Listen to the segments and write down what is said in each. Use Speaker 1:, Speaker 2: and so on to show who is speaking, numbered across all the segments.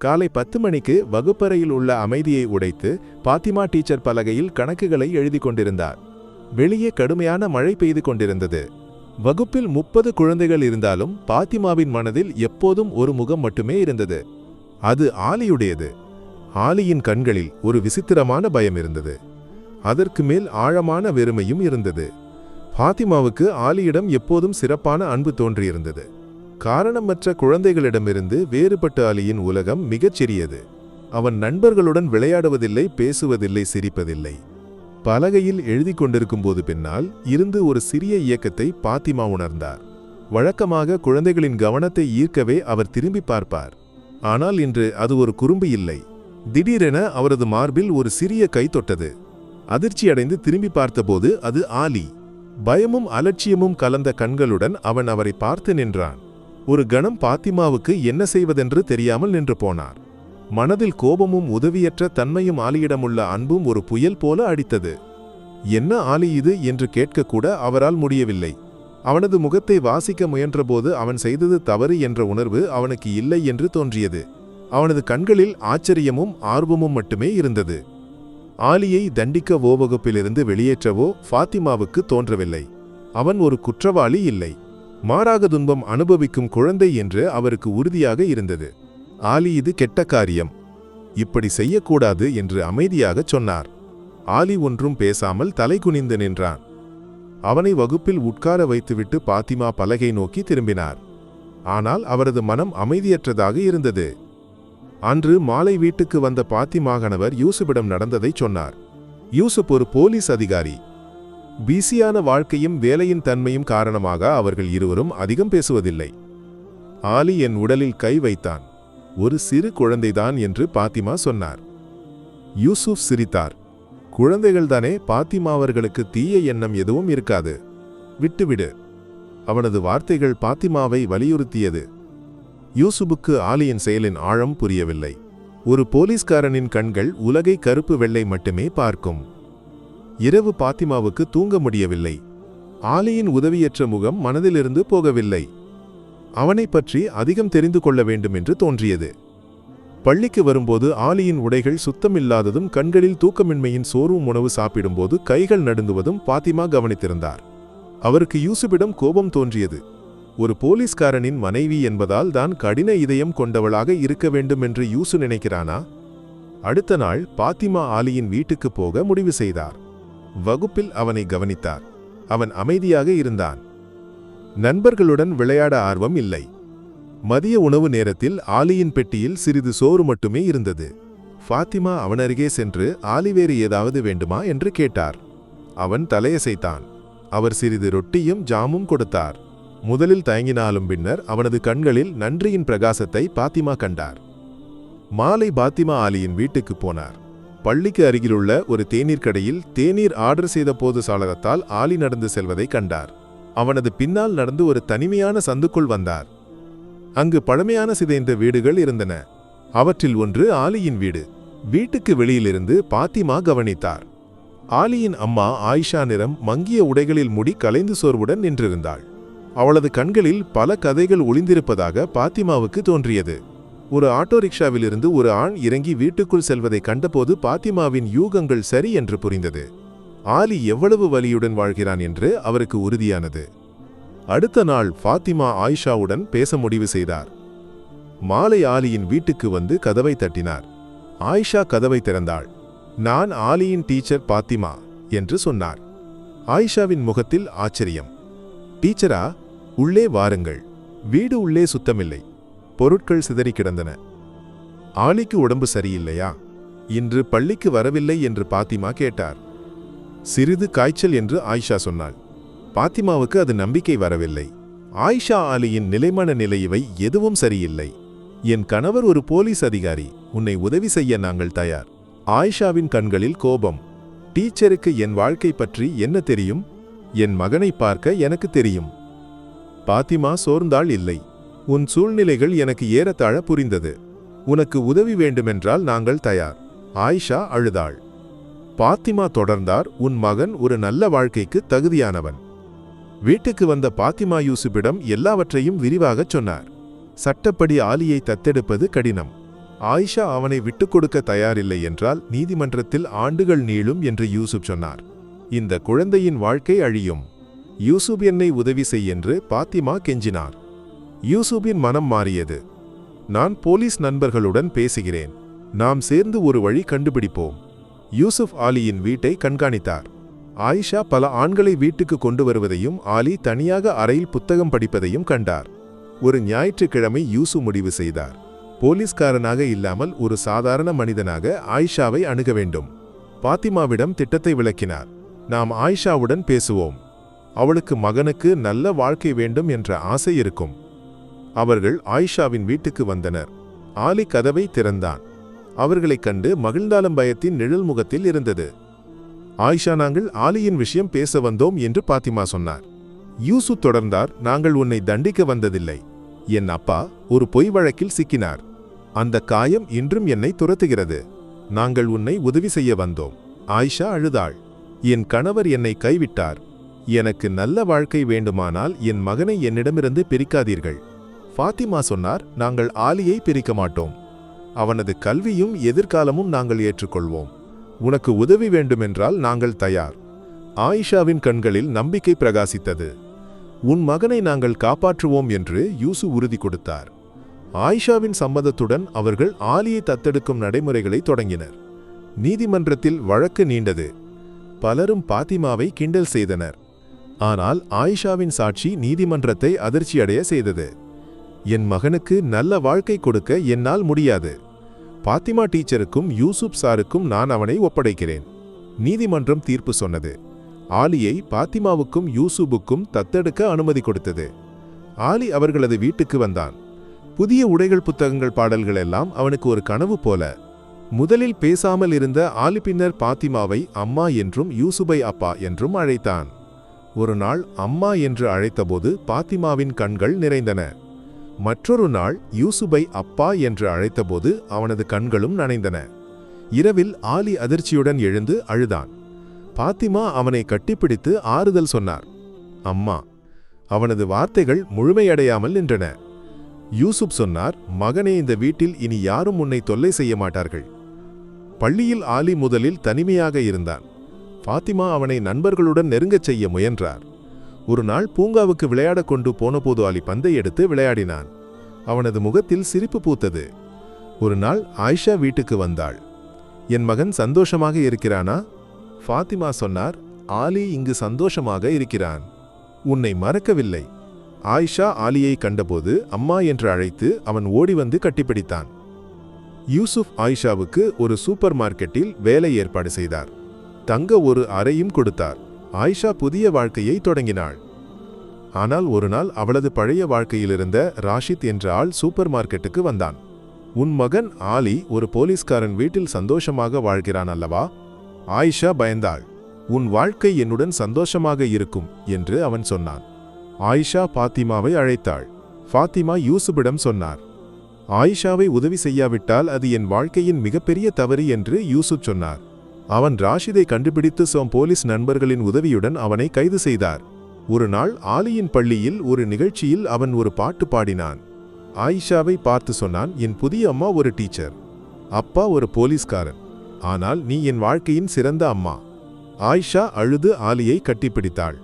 Speaker 1: காலை 10 மணிக்கு வகுப்பறையில் உள்ள அமைதியை உடைத்து பாத்திமா டீச்சர் பலகையில் கணக்குகளை எழுதி கொண்டிருந்தார். வெளியே கடுமையான மழை பெய்து கொண்டிருந்தது. வகுப்பில் 30 குழந்தைகள் இருந்தாலும் பாத்திமாவின் மனதில் எப்போதும் ஒரு முகம் மட்டுமே இருந்தது. அது ஆலியுடையது. ஆலியின் கண்களில் ஒரு விசித்திரமான பயம் இருந்தது. அதற்கு மேல் ஆழமான வெறுமையும் இருந்தது. பாத்திமாவுக்கு ஆலியிடம் எப்போதும் சிறப்பான அன்பு தோன்றியிருந்தது. காரணமற்ற குழந்தைகளிடமிருந்து வேறுபட்ட ஆலியின் உலகம் மிகச் சிறியது. அவன் நண்பர்களுடன் விளையாடுவதில்லை, பேசுவதில்லை, சிரிப்பதில்லை. பலகையில் எழுதி கொண்டிருக்கும் போது பின்னால் இருந்து ஒரு சிறிய இயக்கத்தை பாத்திமா உணர்ந்தார். வழக்கமாக குழந்தைகளின் கவனத்தை ஈர்க்கவே அவர் திரும்பி பார்ப்பார். ஆனால் இன்று அது ஒரு குறும்பு இல்லை. திடீரென அவரது மார்பில் ஒரு சிறிய கை தொட்டது. அதிர்ச்சியடைந்து திரும்பி பார்த்தபோது அது ஆலி. பயமும் அலட்சியமும் கலந்த கண்களுடன் அவன் அவரை பார்த்து நின்றான். ஒரு கணம் பாத்திமாவுக்கு என்ன செய்வதென்று தெரியாமல் நின்று போனார். மனதில் கோபமும் உதவியற்ற தன்மையும் ஆலியிடமுள்ள அன்பும் ஒரு புயல் போல அடித்தது. என்ன ஆலி இது என்று கேட்கக்கூட அவரால் முடியவில்லை. அவனது முகத்தை வாசிக்க முயன்றபோது அவன் செய்தது தவறு என்ற உணர்வு அவனுக்கு இல்லை என்று தோன்றியது. அவனது கண்களில் ஆச்சரியமும் ஆர்வமும் மட்டுமே இருந்தது. ஆலியை தண்டிக்கவோ வகுப்பிலிருந்து வெளியேற்றவோ ஃபாத்திமாவுக்கு தோன்றவில்லை. அவன் ஒரு குற்றவாளி இல்லை, மாறாக துன்பம் அனுபவிக்கும் குழந்தை என்று அவருக்கு உறுதியாக இருந்தது. ஆலி, இது கெட்ட காரியம், இப்படி செய்யக்கூடாது என்று அமைதியாகச் சொன்னார். ஆலி ஒன்றும் பேசாமல் தலை குனிந்து நின்றான். அவனை வகுப்பில் உட்கார வைத்துவிட்டு பாத்திமா பலகை நோக்கி திரும்பினார். ஆனால் அவரது மனம் அமைதியற்றதாக இருந்தது. அன்று மாலை வீட்டுக்கு வந்த பாத்திமா கணவர் யூசுப்பிடம் நடந்ததை சொன்னார். யூசுப் ஒரு போலீஸ் அதிகாரி. பிஸியான வாழ்க்கையும் வேலையின் தன்மையும் காரணமாக அவர்கள் இருவரும் அதிகம் பேசுவதில்லை. ஆலி என் உடலில் கை வைத்தான். ஒரு சிறு குழந்தைதான் என்று பாத்திமா சொன்னார். யூசுப் சிரித்தார். குழந்தைகள்தானே, பாத்திமா அவர்களுக்கு தீய எண்ணம் எதுவும் இருக்காது, விட்டுவிடு. அவனது வார்த்தைகள் பாத்திமாவை வலியுறுத்தியது. யூசுப்புக்கு ஆலியின் செயலின் ஆழம் புரியவில்லை. ஒரு போலீஸ்காரனின் கண்கள் உலகை கருப்பு வெள்ளை மட்டுமே பார்க்கும். இரவு பாத்திமாவுக்கு தூங்க முடியவில்லை. ஆலியின் உதவியற்ற முகம் மனதிலிருந்து போகவில்லை. அவனை பற்றி அதிகம் தெரிந்து கொள்ள வேண்டும் என்று தோன்றியது. பள்ளிக்கு வரும்போது ஆலியின் உடைகள் சுத்தமில்லாததும் கண்களில் தூக்கமின்மையின் சோர்வும் உணவு சாப்பிடும்போது கைகள் நடுங்குவதும் பாத்திமா கவனித்திருந்தார். அவருக்கு யூசுப்பிடம் கோபம் தோன்றியது. ஒரு போலீஸ்காரனின் மனைவி என்பதால் தான் கடின இதயம் கொண்டவளாக இருக்க வேண்டும் என்று யூசு நினைக்கிறானா? அடுத்த நாள் பாத்திமா ஆலியின் வீட்டுக்கு போக முடிவு செய்தார். வகுப்பில் அவனை கவனித்தார். அவன் அமைதியாக இருந்தான். நண்பர்களுடன் விளையாட ஆர்வம் இல்லை. மதிய உணவு நேரத்தில் ஆலியின் பெட்டியில் சிறிது சோறு மட்டுமே இருந்தது. ஃபாத்திமா அவனருகே சென்று, ஆலி வேறு ஏதாவது வேண்டுமா என்று கேட்டார். அவன் தலையசைத்தான். அவர் சிறிது ரொட்டியும் ஜாமும் கொடுத்தார். முதலில் தயங்கினாலும் பின்னர் அவனது கண்களில் நன்றியின் பிரகாசத்தை பாத்திமா கண்டார். மாலை பாத்திமா ஆலியின் வீட்டுக்கு போனார். பள்ளிக்கு அருகிலுள்ள ஒரு தேநீர் கடையில் தேநீர் ஆர்டர் செய்த போது சாளரத்தால் ஆலி நடந்து செல்வதை கண்டார். அவனது பின்னால் நடந்து ஒரு தனிமையான சந்துக்குள் வந்தார். அங்கு பழமையான சிதைந்த வீடுகள் இருந்தன. அவற்றில் ஒன்று ஆலியின் வீடு. வீட்டுக்கு வெளியிலிருந்து பாத்திமா கவனித்தார். ஆலியின் அம்மா ஆயிஷா நிறம் மங்கிய உடைகளில் முடி கலைந்து சோர்வுடன் நின்றிருந்தாள். அவளது கண்களில் பல கதைகள் ஒளிந்திருப்பதாக பாத்திமாவுக்கு தோன்றியது. ஒரு ஆட்டோ ரிக்ஷாவிலிருந்து ஒரு ஆண் இறங்கி வீட்டுக்குள் செல்வதை கண்டபோது பாத்திமாவின் யூகங்கள் சரி என்று புரிந்தது. ஆலி எவ்வளவு வலியுடன் வாழ்கிறான் என்று அவருக்கு உறுதியானது. அடுத்த நாள் ஃபாத்திமா ஆயிஷாவுடன் பேச முடிவு செய்தார். மாலை ஆலியின் வீட்டுக்கு வந்து கதவை தட்டினார். ஆயிஷா கதவை திறந்தாள். நான் ஆலியின் டீச்சர் பாத்திமா என்று சொன்னார். ஆயிஷாவின் முகத்தில் ஆச்சரியம். டீச்சரா? உள்ளே வாருங்கள். வீடு உள்ளே சுத்தமில்லை, பொருட்கள் சிதறி கிடந்தன. ஆலிக்கு உடம்பு சரியில்லையா? இன்று பள்ளிக்கு வரவில்லை என்று பாத்திமா கேட்டார். சிறிது காய்ச்சல் என்று ஆயிஷா சொன்னாள். பாத்திமாவுக்கு அது நம்பிக்கை வரவில்லை. ஆயிஷா, ஆலியின் நிலைமான நிலையவை எதுவும் சரியில்லை. என் கணவர் ஒரு போலீஸ் அதிகாரி, உன்னை உதவி செய்ய நாங்கள் தயார். ஆயிஷாவின் கண்களில் கோபம். டீச்சருக்கு என் வாழ்க்கை பற்றி என்ன தெரியும்? என் மகனை பார்க்க எனக்கு தெரியும். பாத்திமா சோர்ந்தாள். இல்லை, உன் சூழ்நிலைகள் எனக்கு ஏறத்தாழ புரிந்தது. உனக்கு உதவி வேண்டுமென்றால் நாங்கள் தயார். ஆயிஷா அழுதாள். பாத்திமா தொடர்ந்தார். உன் மகன் ஒரு நல்ல வாழ்க்கைக்கு தகுதியானவன். வீட்டுக்கு வந்த பாத்திமா யூசுப்பிடம் எல்லாவற்றையும் விரிவாகச் சொன்னார். சட்டப்படி ஆலியை தத்தெடுப்பது கடினம். ஆயிஷா அவனை விட்டுக் கொடுக்க தயாரில்லை என்றால் நீதிமன்றத்தில் ஆண்டுகள் நீளும் என்று யூசுப் சொன்னார். இந்த குழந்தையின் வாழ்க்கை அழியும். யூசுப் என்னை உதவி செய் என்று பாத்திமா கெஞ்சினார். யூசுப்பின் மனம் மாறியது. நான் போலீஸ் நண்பர்களுடன் பேசுகிறேன். நாம் சேர்ந்து ஒரு வழி கண்டுபிடிப்போம். யூசுப் ஆலியின் வீட்டை கண்காணித்தார். ஆயிஷா பல ஆண்களை வீட்டுக்கு கொண்டு வருவதையும் ஆலி தனியாக அறையில் புத்தகம் படிப்பதையும் கண்டார். ஒரு ஞாயிற்றுக்கிழமை யூசுப் முடிவு செய்தார். போலீஸ்காரனாக இல்லாமல் ஒரு சாதாரண மனிதனாக ஆயிஷாவை அணுக வேண்டும். பாத்திமாவிடம் திட்டத்தை விளக்கினார். நாம் ஆயிஷாவுடன் பேசுவோம். அவளுக்கு மகனுக்கு நல்ல வாழ்க்கை வேண்டும் என்ற ஆசை இருக்கும். அவர்கள் ஆயிஷாவின் வீட்டுக்கு வந்தனர். ஆலி கதவை திறந்தான். அவர்களைக் கண்டு மகிழ்ந்தாலும் பயத்தின் நிழல் முகத்தில் இருந்தது. ஆயிஷா, நாங்கள் ஆலியின் விஷயம் பேச வந்தோம் என்று பாத்திமா சொன்னார். யூசுப் தொடர்ந்தார். நாங்கள் உன்னை தண்டிக்க வந்ததில்லை. என் அப்பா ஒரு பொய் வழக்கில் சிக்கினார். அந்த காயம் இன்றும் என்னை துரத்துகிறது. நாங்கள் உன்னை உதவி செய்ய வந்தோம். ஆயிஷா அழுதாள். என் கணவர் என்னை கைவிட்டார். எனக்கு நல்ல வாழ்க்கை வேண்டுமானால் என் மகனை என்னிடமிருந்து பிரிக்காதீர்கள். ஃபாத்திமா சொன்னார், நாங்கள் ஆலியை பிரிக்க மாட்டோம். அவனது கல்வியும் எதிர்காலமும் நாங்கள் ஏற்றுக்கொள்வோம். உனக்கு உதவி வேண்டுமென்றால் நாங்கள் தயார். ஆயிஷாவின் கண்களில் நம்பிக்கை பிரகாசித்தது. உன் மகனை நாங்கள் காப்பாற்றுவோம் என்று யூசுப் உறுதி கொடுத்தார். ஆயிஷாவின் சம்மதத்துடன் அவர்கள் ஆலியை தத்தெடுக்கும் நடைமுறைகளை தொடங்கினர். நீதிமன்றத்தில் வழக்கு நீண்டது. பலரும் பாத்திமாவை கிண்டல் செய்தனர். ஆனால் ஆயிஷாவின் சாட்சி நீதிமன்றத்தை அதிர்ச்சியடைய செய்தது. என் மகனுக்கு நல்ல வாழ்க்கை கொடுக்க என்னால் முடியாது. பாத்திமா டீச்சருக்கும் யூசுப் சாருக்கும் நான் அவனை ஒப்படைக்கிறேன். நீதிமன்றம் தீர்ப்பு சொன்னது. ஆலியை பாத்திமாவுக்கும் யூசுப்புக்கும் தத்தெடுக்க அனுமதி கொடுத்தது. ஆலி அவர்களது வீட்டுக்கு வந்தான். புதிய உடைகள், புத்தகங்கள், பாடல்கள் எல்லாம் அவனுக்கு ஒரு கனவு போல. முதலில் பேசாமல் இருந்த ஆலி பின்னர் பாத்திமாவை அம்மா என்றும் யூசுப்பை அப்பா என்றும் அழைத்தான். ஒரு நாள் அம்மா என்று அழைத்தபோது பாத்திமாவின் கண்கள் நிறைந்தன. மற்றொரு நாள் யூசுப்பை அப்பா என்று அழைத்தபோது அவனது கண்களும் நனைந்தன. இரவில் ஆலி அதிர்ச்சியுடன் எழுந்து அழுதான். பாத்திமா அவனை கட்டிப்பிடித்து ஆறுதல் சொன்னார். அம்மா. அவனது வார்த்தைகள் முழுமையடையாமல் நின்றன. யூசுப் சொன்னார், மகனே, இந்த வீட்டில் இனி யாரும் உன்னை தொல்லை செய்ய மாட்டார்கள். பள்ளியில் ஆலி முதலில் தனிமையாக இருந்தான். பாத்திமா அவனை நண்பர்களுடன் நெருங்கச் செய்ய முயன்றார். ஒரு நாள் பூங்காவுக்கு விளையாட கொண்டு போனபோது ஆலி பந்தை எடுத்து விளையாடினான். அவனது முகத்தில் சிரிப்பு பூத்தது. ஒரு நாள் ஆயிஷா வீட்டுக்கு வந்தாள். என் மகன் சந்தோஷமாக இருக்கிறானா? ஃபாத்திமா சொன்னார், ஆலி இங்கு சந்தோஷமாக இருக்கிறான். உன்னை மறக்கவில்லை. ஆயிஷா ஆலியை கண்டபோது அம்மா என்று அழைத்து அவன் ஓடி வந்து கட்டிப்பிடித்தான். யூசுப் ஆயிஷாவுக்கு ஒரு சூப்பர் மார்க்கெட்டில் வேலை ஏற்பாடு செய்தார். தங்க ஒரு அறையும் கொடுத்தார். ஆயிஷா புதிய வாழ்க்கையை தொடங்கினாள். ஆனால் ஒரு நாள் அவளது பழைய வாழ்க்கையிலிருந்த ராஷித் என்ற ஆள் சூப்பர் மார்க்கெட்டுக்கு வந்தான். உன் மகன் ஆலி ஒரு போலீஸ்காரன் வீட்டில் சந்தோஷமாக வாழ்கிறான் அல்லவா? ஆயிஷா பயந்தாள். உன் வாழ்க்கை என்னுடன் சந்தோஷமாக இருக்கும் என்று அவன் சொன்னான். ஆயிஷா பாத்திமாவை அழைத்தாள். ஃபாத்திமா யூசுப்பிடம் சொன்னார், ஆயிஷாவை உதவி செய்யாவிட்டால் அது என் வாழ்க்கையின் மிகப்பெரிய தவறு என்று யூசுப் சொன்னார். அவன் ராஷிதை கண்டுபிடித்து போலீஸ் நண்பர்களின் உதவியுடன் அவனை கைது செய்தார். ஒரு நாள் ஆலியின் பள்ளியில் ஒரு நிகழ்ச்சியில் அவன் ஒரு பாட்டு பாடினான். ஆயிஷாவை பார்த்து சொன்னான், என் புதிய அம்மா ஒரு டீச்சர், அப்பா ஒரு போலீஸ்காரன். ஆனால் நீ என் வாழ்க்கையின் சிறந்த அம்மா. ஆயிஷா அழுது ஆலியை கட்டிப்பிடித்தாள்.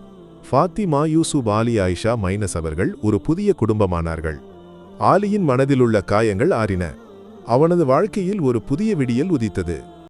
Speaker 1: ஃபாத்திமா, யூசுப், ஆலி, ஆயிஷா மைனஸ் அவர்கள் ஒரு புதிய குடும்பமானார்கள். ஆலியின் மனதிலுள்ள காயங்கள் ஆறின. அவனது வாழ்க்கையில் ஒரு புதிய விடியல் உதித்தது.